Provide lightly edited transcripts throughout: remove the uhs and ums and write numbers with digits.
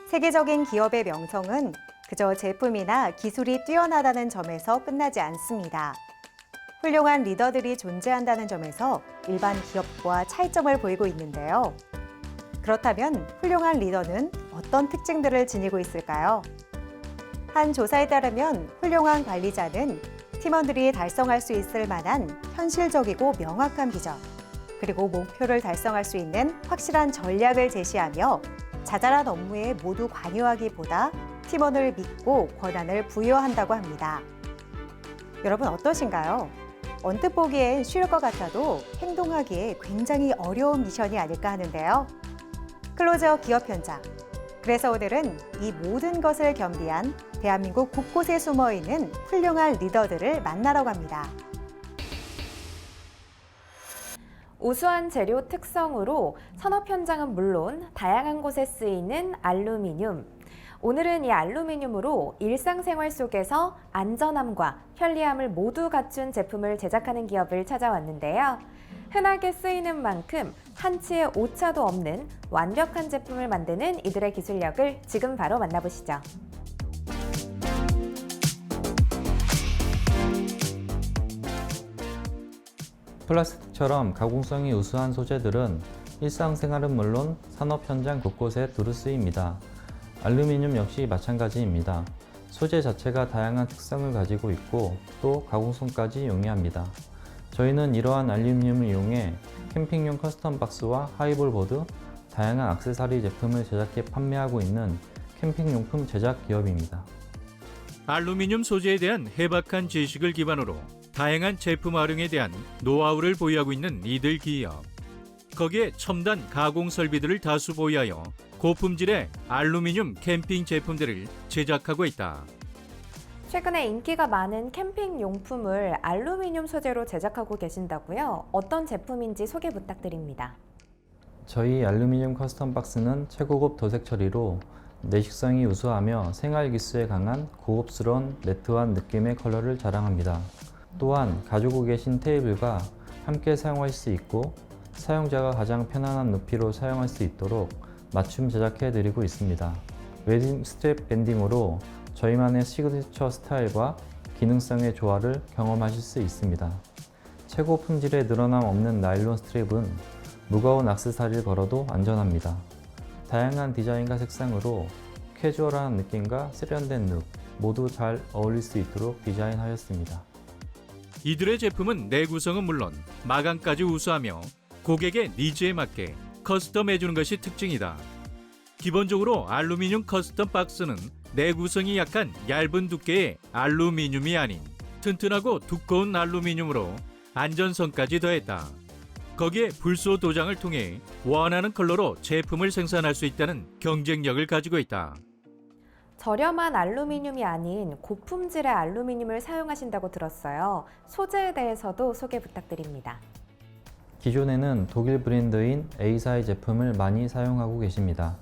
세계적인 기업의 명성은 그저 제품이나 기술이 뛰어나다는 점에서 끝나지 않습니다. 훌륭한 리더들이 존재한다는 점에서 일반 기업과 차이점을 보이고 있는데요. 그렇다면 훌륭한 리더는 어떤 특징들을 지니고 있을까요? 한 조사에 따르면 훌륭한 관리자는 팀원들이 달성할 수 있을 만한 현실적이고 명확한 비전, 그리고 목표를 달성할 수 있는 확실한 전략을 제시하며 자잘한 업무에 모두 관여하기보다 팀원을 믿고 권한을 부여한다고 합니다. 여러분 어떠신가요? 언뜻 보기엔 쉬울 것 같아도 행동하기에 굉장히 어려운 미션이 아닐까 하는데요. 클로즈업 기업 현장. 그래서 오늘은 이 모든 것을 겸비한 대한민국 곳곳에 숨어 있는 훌륭한 리더들을 만나러 갑니다. 우수한 재료 특성으로 산업 현장은 물론 다양한 곳에 쓰이는 알루미늄. 오늘은 이 알루미늄으로 일상생활 속에서 안전함과 편리함을 모두 갖춘 제품을 제작하는 기업을 찾아왔는데요. 흔하게 쓰이는 만큼 한치의 오차도 없는 완벽한 제품을 만드는 이들의 기술력을 지금 바로 만나보시죠. 플라스틱처럼 가공성이 우수한 소재들은 일상생활은 물론 산업 현장 곳곳에 두루 쓰입니다. 알루미늄 역시 마찬가지입니다. 소재 자체가 다양한 특성을 가지고 있고 또 가공성까지 용이합니다. 저희는 이러한 알루미늄을 이용해 캠핑용 커스텀 박스와 하이볼 보드, 다양한 액세서리 제품을 제작해 판매하고 있는 캠핑용품 제작 기업입니다. 알루미늄 소재에 대한 해박한 지식을 기반으로 다양한 제품 활용에 대한 노하우를 보유하고 있는 이들 기업. 거기에 첨단 가공 설비들을 다수 보유하여 고품질의 알루미늄 캠핑 제품들을 제작하고 있다. 최근에 인기가 많은 캠핑 용품을 알루미늄 소재로 제작하고 계신다고요? 어떤 제품인지 소개 부탁드립니다. 저희 알루미늄 커스텀 박스는 최고급 도색 처리로 내식성이 우수하며 생활 기수에 강한 고급스러운 매트한 느낌의 컬러를 자랑합니다. 또한 가지고 계신 테이블과 함께 사용할 수 있고 사용자가 가장 편안한 높이로 사용할 수 있도록 맞춤 제작해 드리고 있습니다. 웨딩 스트랩 밴딩으로 저희만의 시그니처 스타일과 기능성의 조화를 경험하실 수 있습니다. 최고 품질의 늘어남 없는 나일론 스트랩은 무거운 액세서리를 걸어도 안전합니다. 다양한 디자인과 색상으로 캐주얼한 느낌과 세련된 룩 모두 잘 어울릴 수 있도록 디자인하였습니다. 이들의 제품은 내구성은 물론 마감까지 우수하며 고객의 니즈에 맞게 커스텀해주는 것이 특징이다. 기본적으로 알루미늄 커스텀 박스는 내구성이 약한 얇은 두께의 알루미늄이 아닌 튼튼하고 두꺼운 알루미늄으로 안전성까지 더했다. 거기에 불소 도장을 통해 원하는 컬러로 제품을 생산할 수 있다는 경쟁력을 가지고 있다. 저렴한 알루미늄이 아닌 고품질의 알루미늄을 사용하신다고 들었어요. 소재에 대해서도 소개 부탁드립니다. 기존에는 독일 브랜드인 A사의 제품을 많이 사용하고 계십니다.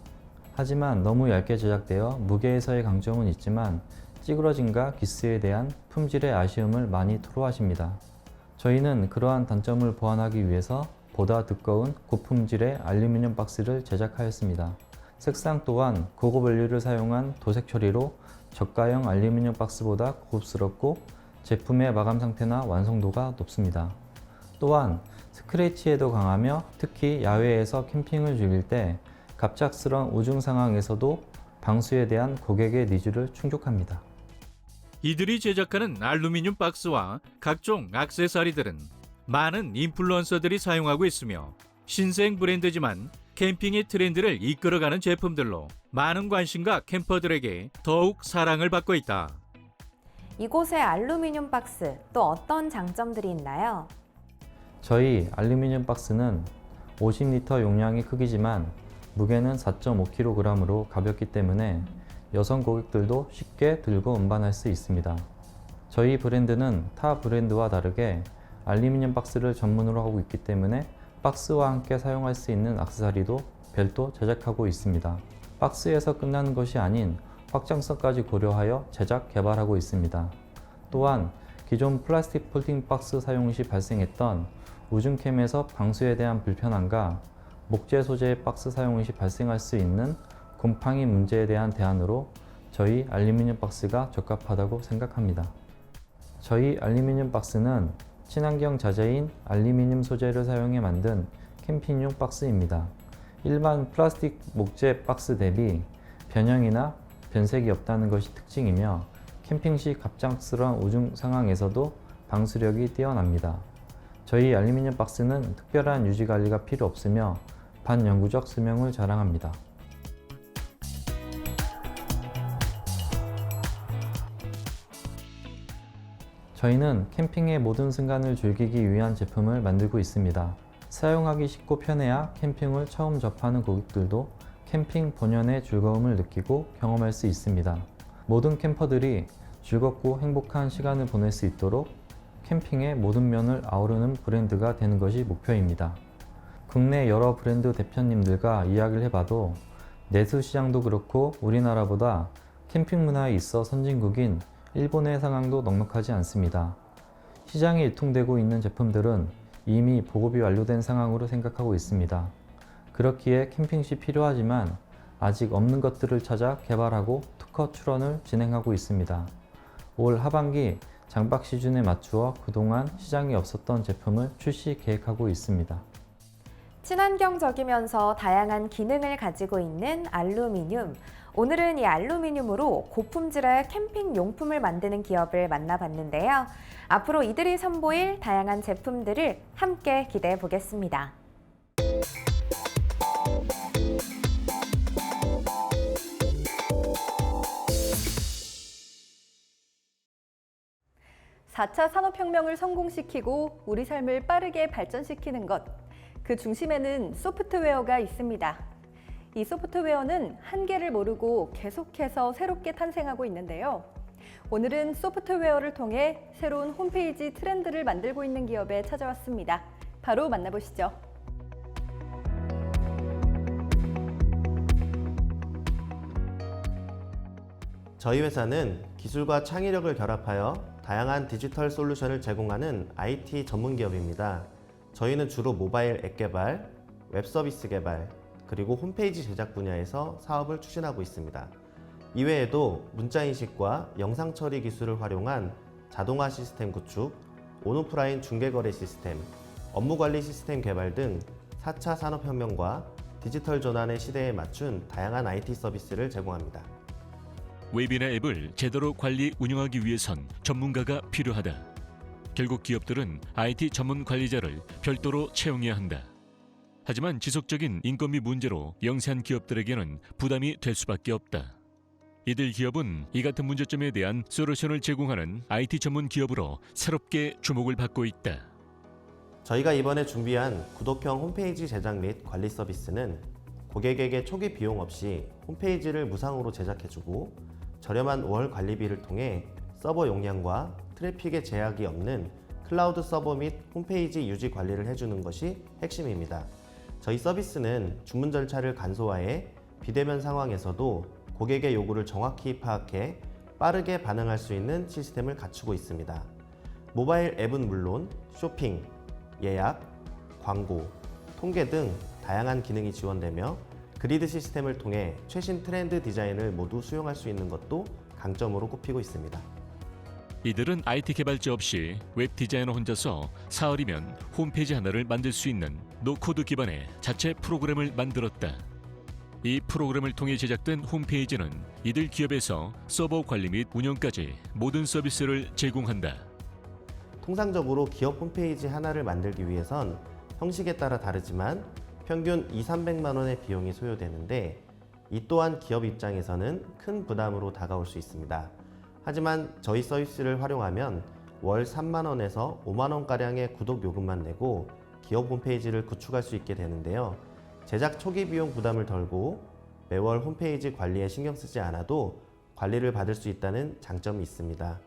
하지만 너무 얇게 제작되어 무게에서의 강점은 있지만 찌그러짐과 기스에 대한 품질의 아쉬움을 많이 토로하십니다. 저희는 그러한 단점을 보완하기 위해서 보다 두꺼운 고품질의 알루미늄 박스를 제작하였습니다. 색상 또한 고급 원료를 사용한 도색 처리로 저가형 알루미늄 박스보다 고급스럽고 제품의 마감 상태나 완성도가 높습니다. 또한 스크래치에도 강하며 특히 야외에서 캠핑을 즐길 때 갑작스러운 우중 상황에서도 방수에 대한 고객의 니즈를 충족합니다. 이들이 제작하는 알루미늄 박스와 각종 액세서리들은 많은 인플루언서들이 사용하고 있으며 신생 브랜드지만 캠핑의 트렌드를 이끌어가는 제품들로 많은 관심과 캠퍼들에게 더욱 사랑을 받고 있다. 이곳의 알루미늄 박스 또 어떤 장점들이 있나요? 저희 알루미늄 박스는 50리터 용량의 크기지만 무게는 4.5kg으로 가볍기 때문에 여성 고객들도 쉽게 들고 운반할 수 있습니다. 저희 브랜드는 타 브랜드와 다르게 알루미늄 박스를 전문으로 하고 있기 때문에 박스와 함께 사용할 수 있는 액세서리도 별도 제작하고 있습니다. 박스에서 끝나는 것이 아닌 확장성까지 고려하여 제작, 개발하고 있습니다. 또한 기존 플라스틱 폴딩 박스 사용 시 발생했던 우중캠에서 방수에 대한 불편함과 목재 소재의 박스 사용 시 발생할 수 있는 곰팡이 문제에 대한 대안으로 저희 알루미늄 박스가 적합하다고 생각합니다. 저희 알루미늄 박스는 친환경 자재인 알루미늄 소재를 사용해 만든 캠핑용 박스입니다. 일반 플라스틱 목재 박스 대비 변형이나 변색이 없다는 것이 특징이며 캠핑 시 갑작스러운 우중 상황에서도 방수력이 뛰어납니다. 저희 알루미늄 박스는 특별한 유지 관리가 필요 없으며 반영구적 수명을 자랑합니다. 저희는 캠핑의 모든 순간을 즐기기 위한 제품을 만들고 있습니다. 사용하기 쉽고 편해야 캠핑을 처음 접하는 고객들도 캠핑 본연의 즐거움을 느끼고 경험할 수 있습니다. 모든 캠퍼들이 즐겁고 행복한 시간을 보낼 수 있도록 캠핑의 모든 면을 아우르는 브랜드가 되는 것이 목표입니다. 국내 여러 브랜드 대표님들과 이야기를 해봐도 내수 시장도 그렇고 우리나라보다 캠핑 문화에 있어 선진국인 일본의 상황도 넉넉하지 않습니다. 시장에 유통되고 있는 제품들은 이미 보급이 완료된 상황으로 생각하고 있습니다. 그렇기에 캠핑 시 필요하지만 아직 없는 것들을 찾아 개발하고 특허 출원을 진행하고 있습니다. 올 하반기 장박 시즌에 맞추어 그동안 시장에 없었던 제품을 출시 계획하고 있습니다. 친환경적이면서 다양한 기능을 가지고 있는 알루미늄. 오늘은 이 알루미늄으로 고품질의 캠핑 용품을 만드는 기업을 만나봤는데요. 앞으로 이들이 선보일 다양한 제품들을 함께 기대해 보겠습니다. (4차) 산업혁명을 성공시키고 우리 삶을 빠르게 발전시키는 것, 그 중심에는 소프트웨어가 있습니다. 이 소프트웨어는 한계를 모르고 계속해서 새롭게 탄생하고 있는데요. 오늘은 소프트웨어를 통해 새로운 홈페이지 트렌드를 만들고 있는 기업에 찾아왔습니다. 바로 만나보시죠. 저희 회사는 기술과 창의력을 결합하여 다양한 디지털 솔루션을 제공하는 IT 전문 기업입니다. 저희는 주로 모바일 앱 개발, 웹 서비스 개발, 그리고 홈페이지 제작 분야에서 사업을 추진하고 있습니다. 이외에도 문자 인식과 영상 처리 기술을 활용한 자동화 시스템 구축, 온오프라인 중개거래 시스템, 업무 관리 시스템 개발 등 4차 산업혁명과 디지털 전환의 시대에 맞춘 다양한 IT 서비스를 제공합니다. 웹이나 앱을 제대로 관리 운영하기 위해선 전문가가 필요하다. 결국 기업들은 IT 전문 관리자를 별도로 채용해야 한다. 하지만 지속적인 인건비 문제로 영세한 기업들에게는 부담이 될 수밖에 없다. 이들 기업은 이 같은 문제점에 대한 솔루션을 제공하는 IT 전문 기업으로 새롭게 주목을 받고 있다. 저희가 이번에 준비한 구독형 홈페이지 제작 및 관리 서비스는 고객에게 초기 비용 없이 홈페이지를 무상으로 제작해주고 저렴한 월 관리비를 통해 서버 용량과 트래픽에 제약이 없는 클라우드 서버 및 홈페이지 유지 관리를 해주는 것이 핵심입니다. 저희 서비스는 주문 절차를 간소화해 비대면 상황에서도 고객의 요구를 정확히 파악해 빠르게 반응할 수 있는 시스템을 갖추고 있습니다. 모바일 앱은 물론 쇼핑, 예약, 광고, 통계 등 다양한 기능이 지원되며 그리드 시스템을 통해 최신 트렌드 디자인을 모두 수용할 수 있는 것도 강점으로 꼽히고 있습니다. 이들은 IT 개발자 없이 웹 디자이너 혼자서 사흘이면 홈페이지 하나를 만들 수 있는 노코드 기반의 자체 프로그램을 만들었다. 이 프로그램을 통해 제작된 홈페이지는 이들 기업에서 서버 관리 및 운영까지 모든 서비스를 제공한다. 통상적으로 기업 홈페이지 하나를 만들기 위해선 형식에 따라 다르지만 평균 200~300만 원의 비용이 소요되는데 이 또한 기업 입장에서는 큰 부담으로 다가올 수 있습니다. 하지만 저희 서비스를 활용하면 월 3만 원에서 5만 원가량의 구독 요금만 내고 기업 홈페이지를 구축할 수 있게 되는데요. 제작 초기 비용 부담을 덜고 매월 홈페이지 관리에 신경 쓰지 않아도 관리를 받을 수 있다는 장점이 있습니다.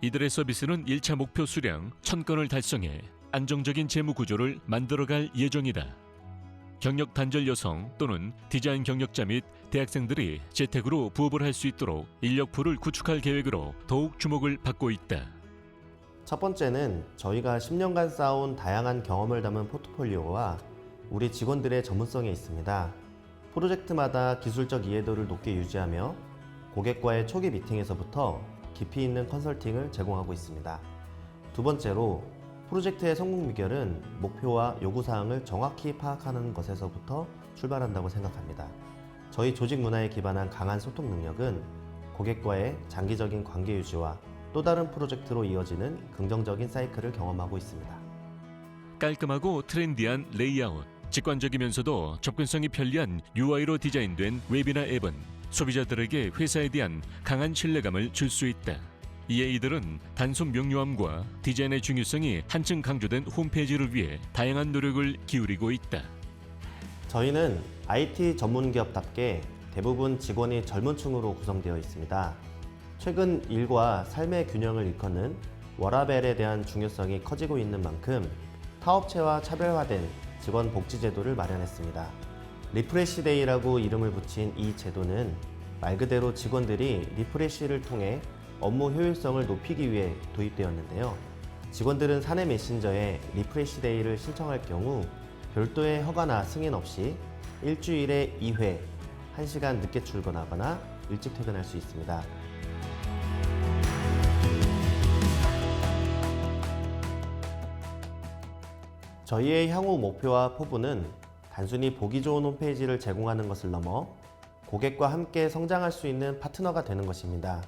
이들의 서비스는 1차 목표 수량 1000건을 달성해 안정적인 재무 구조를 만들어갈 예정이다. 경력 단절 여성 또는 디자인 경력자 및 대학생들이 재택으로 부업을 할 수 있도록 인력 풀을 구축할 계획으로 더욱 주목을 받고 있다. 첫 번째는 저희가 10년간 쌓아온 다양한 경험을 담은 포트폴리오와 우리 직원들의 전문성에 있습니다. 프로젝트마다 기술적 이해도를 높게 유지하며 고객과의 초기 미팅에서부터 깊이 있는 컨설팅을 제공하고 있습니다. 두 번째로 프로젝트의 성공 비결은 목표와 요구사항을 정확히 파악하는 것에서부터 출발한다고 생각합니다. 저희 조직 문화에 기반한 강한 소통 능력은 고객과의 장기적인 관계 유지와 또 다른 프로젝트로 이어지는 긍정적인 사이클을 경험하고 있습니다. 깔끔하고 트렌디한 레이아웃, 직관적이면서도 접근성이 편리한 UI로 디자인된 웹이나 앱은 소비자들에게 회사에 대한 강한 신뢰감을 줄 수 있다. 이에 이들은 단순 명료함과 디자인의 중요성이 한층 강조된 홈페이지를 위해 다양한 노력을 기울이고 있다. 저희는 IT 전문 기업답게 대부분 직원이 젊은 층으로 구성되어 있습니다. 최근 일과 삶의 균형을 일컫는 워라밸에 대한 중요성이 커지고 있는 만큼 타업체와 차별화된 직원 복지 제도를 마련했습니다. 리프레시 데이라고 이름을 붙인 이 제도는 말 그대로 직원들이 리프레시를 통해 업무 효율성을 높이기 위해 도입되었는데요. 직원들은 사내 메신저에 리프레시 데이를 신청할 경우 별도의 허가나 승인 없이 일주일에 2회, 1시간 늦게 출근하거나 일찍 퇴근할 수 있습니다. 저희의 향후 목표와 포부는 단순히 보기 좋은 홈페이지를 제공하는 것을 넘어 고객과 함께 성장할 수 있는 파트너가 되는 것입니다.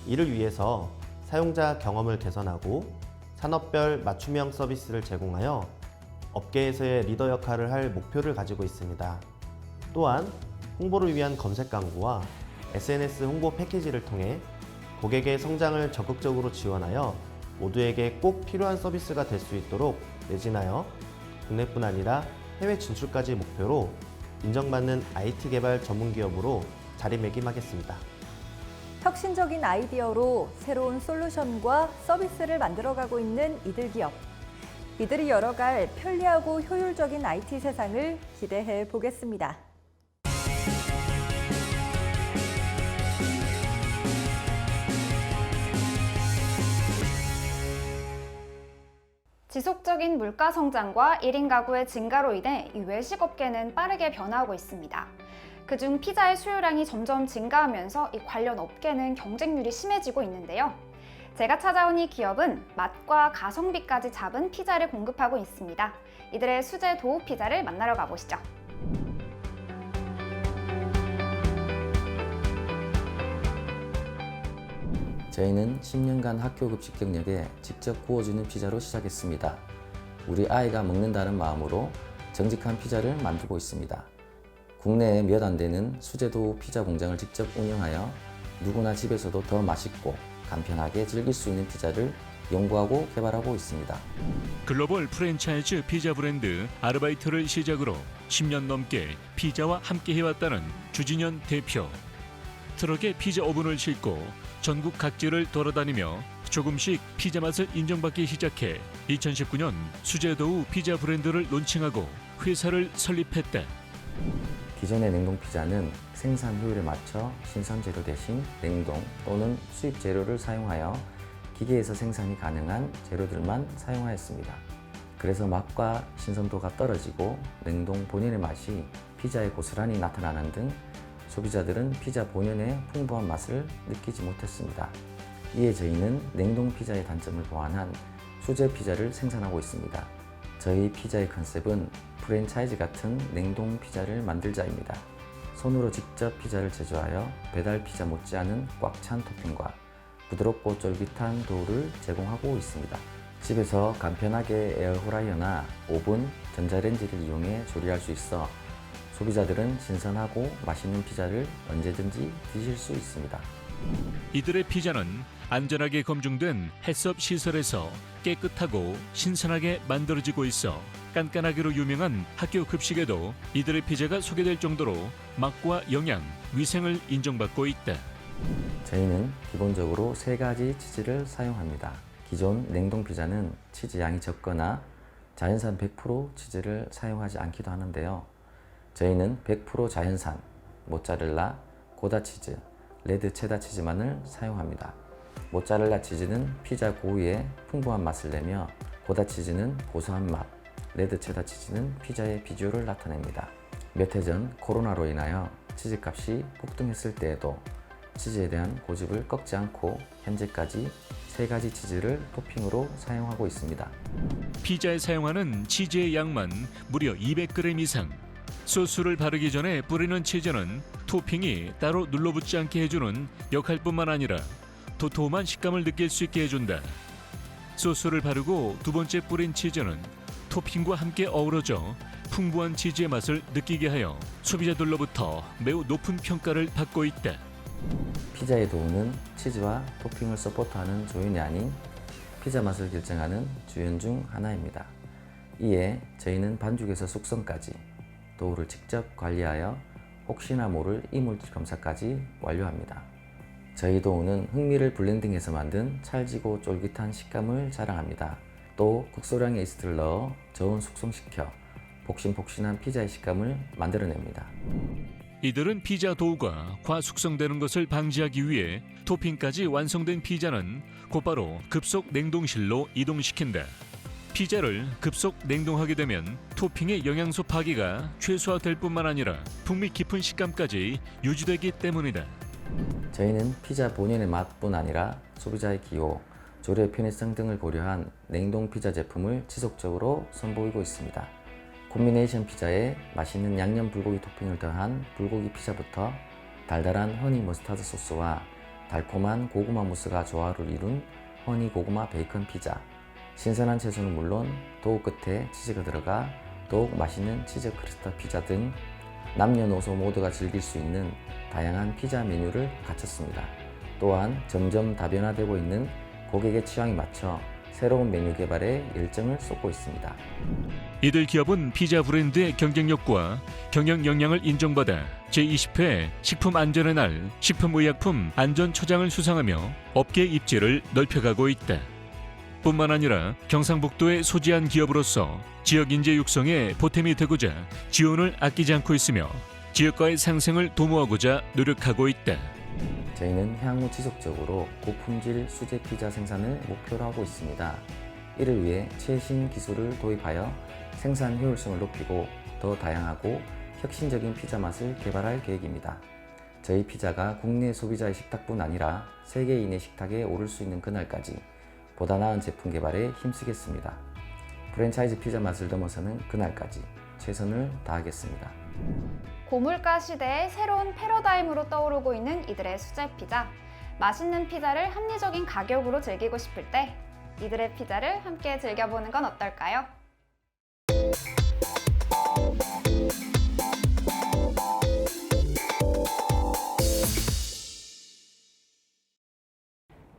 이를 위해서 사용자 경험을 개선하고 산업별 맞춤형 서비스를 제공하여 업계에서의 리더 역할을 할 목표를 가지고 있습니다. 또한 홍보를 위한 검색 광고와 SNS 홍보 패키지를 통해 고객의 성장을 적극적으로 지원하여 모두에게 꼭 필요한 서비스가 될 수 있도록 매진하여 국내뿐 아니라 해외 진출까지 목표로 인정받는 IT 개발 전문 기업으로 자리매김하겠습니다. 혁신적인 아이디어로 새로운 솔루션과 서비스를 만들어가고 있는 이들 기업. 이들이 열어갈 편리하고 효율적인 IT 세상을 기대해 보겠습니다. 지속적인 물가 성장과 1인 가구의 증가로 인해 이 외식업계는 빠르게 변화하고 있습니다. 그중 피자의 수요량이 점점 증가하면서 이 관련 업계는 경쟁률이 심해지고 있는데요. 제가 찾아온 이 기업은 맛과 가성비까지 잡은 피자를 공급하고 있습니다. 이들의 수제 도우 피자를 만나러 가보시죠. 저희는 10년간 학교 급식 경력에 직접 구워주는 피자로 시작했습니다. 우리 아이가 먹는다는 마음으로 정직한 피자를 만들고 있습니다. 국내에 몇 안 되는 수제도우 피자 공장을 직접 운영하여 누구나 집에서도 더 맛있고 간편하게 즐길 수 있는 피자를 연구하고 개발하고 있습니다. 글로벌 프랜차이즈 피자 브랜드 아르바이트를 시작으로 10년 넘게 피자와 함께 해왔다는 주진현 대표. 트럭에 피자 오븐을 싣고 전국 각지를 돌아다니며 조금씩 피자 맛을 인정받기 시작해 2019년 수제도우 피자 브랜드를 론칭하고 회사를 설립했다. 기존의 냉동 피자는 생산 효율에 맞춰 신선 재료 대신 냉동 또는 수입 재료를 사용하여 기계에서 생산이 가능한 재료들만 사용하였습니다. 그래서 맛과 신선도가 떨어지고 냉동 본연의 맛이 피자에 고스란히 나타나는 등 소비자들은 피자 본연의 풍부한 맛을 느끼지 못했습니다. 이에 저희는 냉동 피자의 단점을 보완한 수제 피자를 생산하고 있습니다. 저희 피자의 컨셉은 프랜차이즈 같은 냉동 피자를 만들자입니다. 손으로 직접 피자를 제조하여 배달 피자 못지않은 꽉 찬 토핑과 부드럽고 쫄깃한 도우를 제공하고 있습니다. 집에서 간편하게 에어프라이어나 오븐, 전자레인지를 이용해 조리할 수 있어 소비자들은 신선하고 맛있는 피자를 언제든지 드실 수 있습니다. 이들의 피자는 안전하게 검증된 햇섭 시설에서 깨끗하고 신선하게 만들어지고 있어 깐깐하기로 유명한 학교 급식에도 이들의 피자가 소개될 정도로 맛과 영양, 위생을 인정받고 있다. 저희는 기본적으로 3가지 치즈를 사용합니다. 기존 냉동 피자는 치즈 양이 적거나 자연산 100% 치즈를 사용하지 않기도 하는데요. 저희는 100% 자연산, 모짜렐라, 고다 치즈, 레드 체다 치즈만을 사용합니다. 모짜렐라 치즈는 피자 고유의 풍부한 맛을 내며 고다 치즈는 고소한 맛, 레드 체다 치즈는 피자의 비주얼을 나타냅니다. 몇 해 전 코로나로 인하여 치즈값이 폭등했을 때에도 치즈에 대한 고집을 꺾지 않고 현재까지 3가지 치즈를 토핑으로 사용하고 있습니다. 피자에 사용하는 치즈의 양만 무려 200g 이상. 소스를 바르기 전에 뿌리는 치즈는 토핑이 따로 눌러붙지 않게 해주는 역할뿐만 아니라 도톰한 식감을 느낄 수 있게 해준다. 소스를 바르고 두 번째 뿌린 치즈는 토핑과 함께 어우러져 풍부한 치즈의 맛을 느끼게 하여 소비자들로부터 매우 높은 평가를 받고 있다. 피자의 도우는 치즈와 토핑을 서포트하는 조연이 아닌 피자 맛을 결정하는 주연 중 하나입니다. 이에 저희는 반죽에서 숙성까지 도우를 직접 관리하여 혹시나 모를 이물질 검사까지 완료합니다. 저희 도우는 흑미를 블렌딩해서 만든 찰지고 쫄깃한 식감을 자랑합니다. 또 극소량의 이스트를 넣어 저온 숙성시켜 폭신폭신한 피자의 식감을 만들어냅니다. 이들은 피자 도우가 과숙성되는 것을 방지하기 위해 토핑까지 완성된 피자는 곧바로 급속 냉동실로 이동시킨다. 피자를 급속 냉동하게 되면 토핑의 영양소 파기가 최소화될 뿐만 아니라 풍미 깊은 식감까지 유지되기 때문이다. 저희는 피자 본연의 맛뿐 아니라 소비자의 기호, 조리의 편의성 등을 고려한 냉동 피자 제품을 지속적으로 선보이고 있습니다. 콤비네이션 피자에 맛있는 양념 불고기 토핑을 더한 불고기 피자부터 달달한 허니 머스타드 소스와 달콤한 고구마 무스가 조화를 이룬 허니 고구마 베이컨 피자, 신선한 채소는 물론 도우 끝에 치즈가 들어가 더욱 맛있는 치즈 크리스탈 피자 등 남녀노소 모두가 즐길 수 있는 다양한 피자 메뉴를 갖췄습니다. 또한 점점 다변화되고 있는 고객의 취향에 맞춰 새로운 메뉴 개발에 열정을 쏟고 있습니다. 이들 기업은 피자 브랜드의 경쟁력과 경영 역량을 인정받아 제20회 식품안전의 날 식품의약품 안전처장을 수상하며 업계 입지를 넓혀가고 있다. 뿐만 아니라 경상북도에 소지한 기업으로서 지역 인재 육성에 보탬이 되고자 지원을 아끼지 않고 있으며 지역과의 상생을 도모하고자 노력하고 있다. 저희는 향후 지속적으로 고품질 수제 피자 생산을 목표로 하고 있습니다. 이를 위해 최신 기술을 도입하여 생산 효율성을 높이고 더 다양하고 혁신적인 피자 맛을 개발할 계획입니다. 저희 피자가 국내 소비자의 식탁뿐 아니라 세계인의 식탁에 오를 수 있는 그날까지 보다 나은 제품 개발에 힘쓰겠습니다. 프랜차이즈 피자 맛을 넘어서는 그날까지 최선을 다하겠습니다. 고물가 시대의 새로운 패러다임으로 떠오르고 있는 이들의 수제 피자. 맛있는 피자를 합리적인 가격으로 즐기고 싶을 때 이들의 피자를 함께 즐겨보는 건 어떨까요?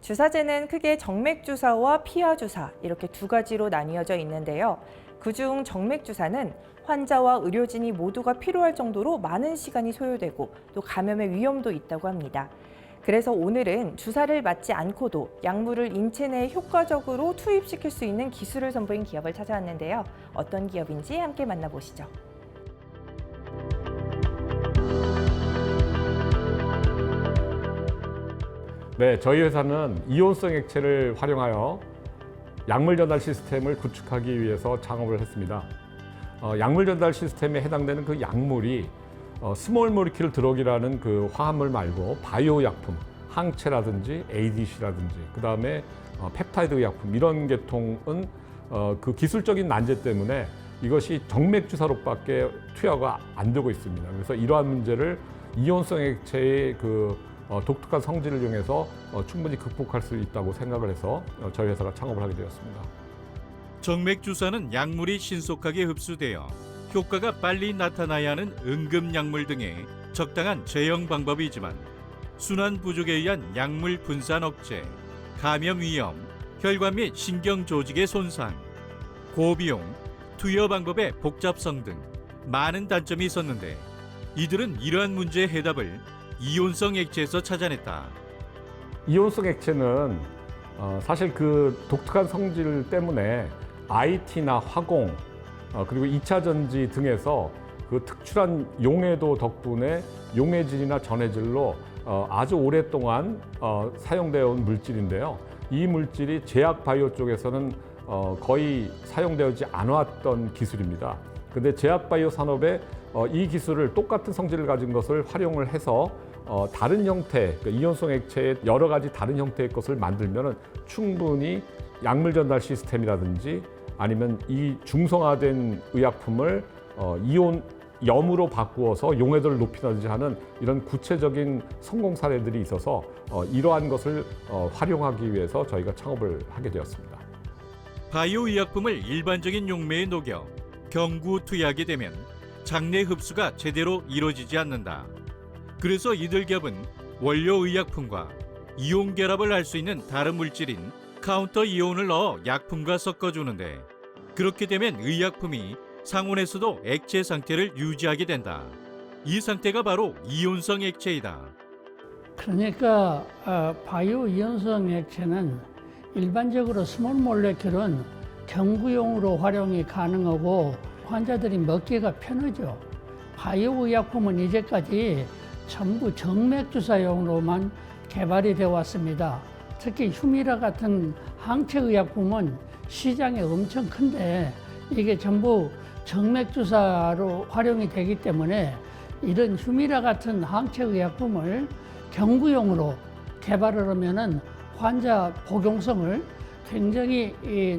주사제는 크게 정맥주사와 피하주사 이렇게 두 가지로 나뉘어져 있는데요. 그중 정맥주사는 환자와 의료진이 모두가 필요할 정도로 많은 시간이 소요되고 또 감염의 위험도 있다고 합니다. 그래서 오늘은 주사를 맞지 않고도 약물을 인체 내에 효과적으로 투입시킬 수 있는 기술을 선보인 기업을 찾아왔는데요. 어떤 기업인지 함께 만나보시죠. 네, 저희 회사는 이온성 액체를 활용하여 약물 전달 시스템을 구축하기 위해서 창업을 했습니다. 약물 전달 시스템에 해당되는 그 약물이 스몰 모리큘 드럭이라는 그 화합물 말고 바이오 약품, 항체라든지 ADC라든지 그다음에 펩타이드 약품 이런 계통은 그 기술적인 난제 때문에 이것이 정맥 주사로밖에 투여가 안 되고 있습니다. 그래서 이러한 문제를 이온성 액체의 독특한 성질을 이용해서 충분히 극복할 수 있다고 생각을 해서 저희 회사가 창업을 하게 되었습니다. 정맥 주사는 약물이 신속하게 흡수되어 효과가 빨리 나타나야 하는 응급 약물 등의 적당한 제형 방법이지만 순환 부족에 의한 약물 분산 억제, 감염 위험, 혈관 및 신경 조직의 손상, 고비용, 투여 방법의 복잡성 등 많은 단점이 있었는데 이들은 이러한 문제의 해답을 이온성 액체에서 찾아냈다. 이온성 액체는 사실 그 독특한 성질 때문에 IT나 화공 그리고 2차 전지 등에서 그 특출한 용해도 덕분에 용해질이나 전해질로 아주 오랫동안 사용되어 온 물질인데요. 이 물질이 제약 바이오 쪽에서는 거의 사용되지 않았던 기술입니다. 근데 제약 바이오 산업에 이 기술을 똑같은 성질을 가진 것을 활용을 해서 다른 형태, 그러니까 이온성 액체의 여러 가지 다른 형태의 것을 만들면 충분히 약물 전달 시스템이라든지 아니면 이 중성화된 의약품을 염으로 바꾸어서 용해도를 높이든지 하는 이런 구체적인 성공 사례들이 있어서 이러한 것을 활용하기 위해서 저희가 창업을 하게 되었습니다. 바이오 의약품을 일반적인 용매에 녹여 경구 투여하게 되면 장내 흡수가 제대로 이루어지지 않는다. 그래서 이들 기업은 원료 의약품과 이온 결합을 할 수 있는 다른 물질인 카운터 이온을 넣어 약품과 섞어주는데, 그렇게 되면 의약품이 상온에서도 액체 상태를 유지하게 된다. 이 상태가 바로 이온성 액체이다. 그러니까 바이오 이온성 액체는 일반적으로 스몰 몰레큘은 경구용으로 활용이 가능하고 환자들이 먹기가 편하죠. 바이오 의약품은 이제까지 전부 정맥주사용으로만 개발이 되어 왔습니다. 특히 휴미라 같은 항체 의약품은 시장이 엄청 큰데 이게 전부 정맥주사로 활용이 되기 때문에 이런 휴미라 같은 항체 의약품을 경구용으로 개발을 하면은 환자 복용성을 굉장히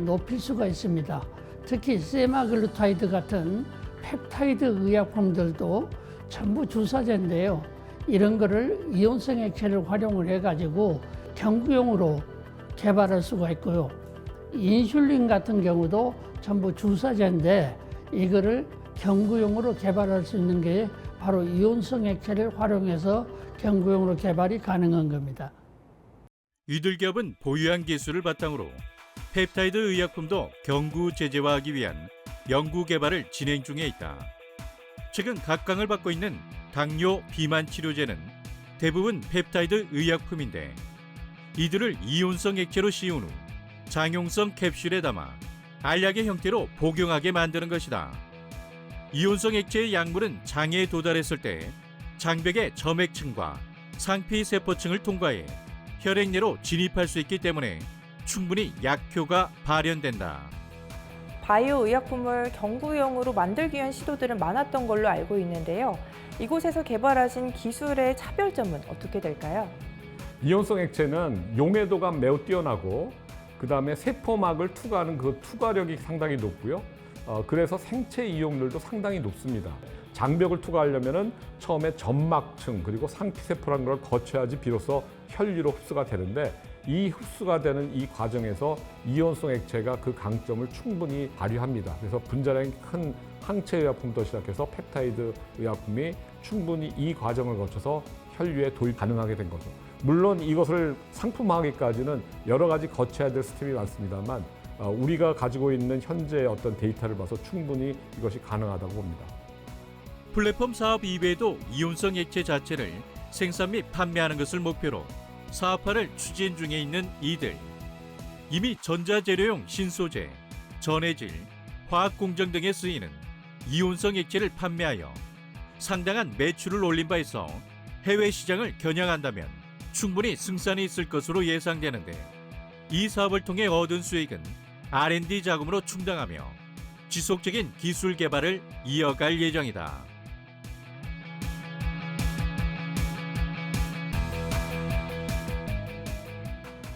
높일 수가 있습니다. 특히 세마글루타이드 같은 펩타이드 의약품들도 전부 주사제인데요. 이런 거를 이온성 액체를 활용을 해가지고 경구용으로 개발할 수가 있고요. 인슐린 같은 경우도 전부 주사제인데 이거를 경구용으로 개발할 수 있는 게 바로 이온성 액체를 활용해서 경구용으로 개발이 가능한 겁니다. 이들 기업은 보유한 기술을 바탕으로 펩타이드 의약품도 경구 제재화하기 위한 연구 개발을 진행 중에 있다. 최근 각광을 받고 있는 당뇨 비만 치료제는 대부분 펩타이드 의약품인데, 이들을 이온성 액체로 씌운 후 장용성 캡슐에 담아 알약의 형태로 복용하게 만드는 것이다. 이온성 액체의 약물은 장에 도달했을 때 장벽의 점액층과 상피세포층을 통과해 혈액내로 진입할 수 있기 때문에 충분히 약효가 발현된다. 바이오 의약품을 경구용으로 만들기 위한 시도들은 많았던 걸로 알고 있는데요. 이곳에서 개발하신 기술의 차별점은 어떻게 될까요? 이온성 액체는 용해도가 매우 뛰어나고 그다음에 세포막을 투과하는 그 투과력이 상당히 높고요. 그래서 생체 이용률도 상당히 높습니다. 장벽을 투과하려면 처음에 점막층 그리고 상피세포라는 걸 거쳐야지 비로소 혈류로 흡수가 되는데, 이 흡수가 되는 이 과정에서 이온성 액체가 그 강점을 충분히 발휘합니다. 그래서 분자량이 큰 항체 의약품부터 시작해서 펩타이드 의약품이 충분히 이 과정을 거쳐서 혈류에 도입 가능하게 된 거죠. 물론 이것을 상품화하기까지는 여러 가지 거쳐야 될 스텝이 많습니다만 우리가 가지고 있는 현재의 어떤 데이터를 봐서 충분히 이것이 가능하다고 봅니다. 플랫폼 사업 이외에도 이온성 액체 자체를 생산 및 판매하는 것을 목표로 사업화를 추진 중에 있는 이들. 이미 전자재료용 신소재, 전해질, 화학공정 등에 쓰이는 이온성 액체를 판매하여 상당한 매출을 올린 바 있어 해외 시장을 겨냥한다면 충분히 승산이 있을 것으로 예상되는데, 이 사업을 통해 얻은 수익은 R&D 자금으로 충당하며 지속적인 기술 개발을 이어갈 예정이다.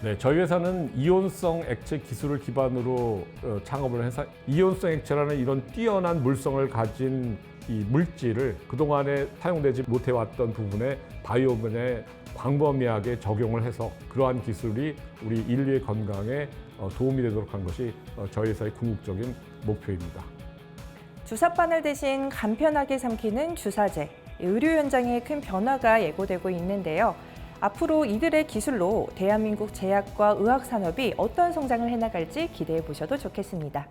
네, 저희 회사는 이온성 액체 기술을 기반으로 창업을 해서 이온성 액체라는 이런 뛰어난 물성을 가진 이 물질을 그동안에 사용되지 못해왔던 부분에 바이오분에 광범위하게 적용을 해서 그러한 기술이 우리 인류의 건강에 도움이 되도록 한 것이 저희 회사의 궁극적인 목표입니다. 주사바늘 대신 간편하게 삼키는 주사제, 의료 현장에 큰 변화가 예고되고 있는데요. 앞으로 이들의 기술로 대한민국 제약과 의학 산업이 어떤 성장을 해나갈지 기대해 보셔도 좋겠습니다.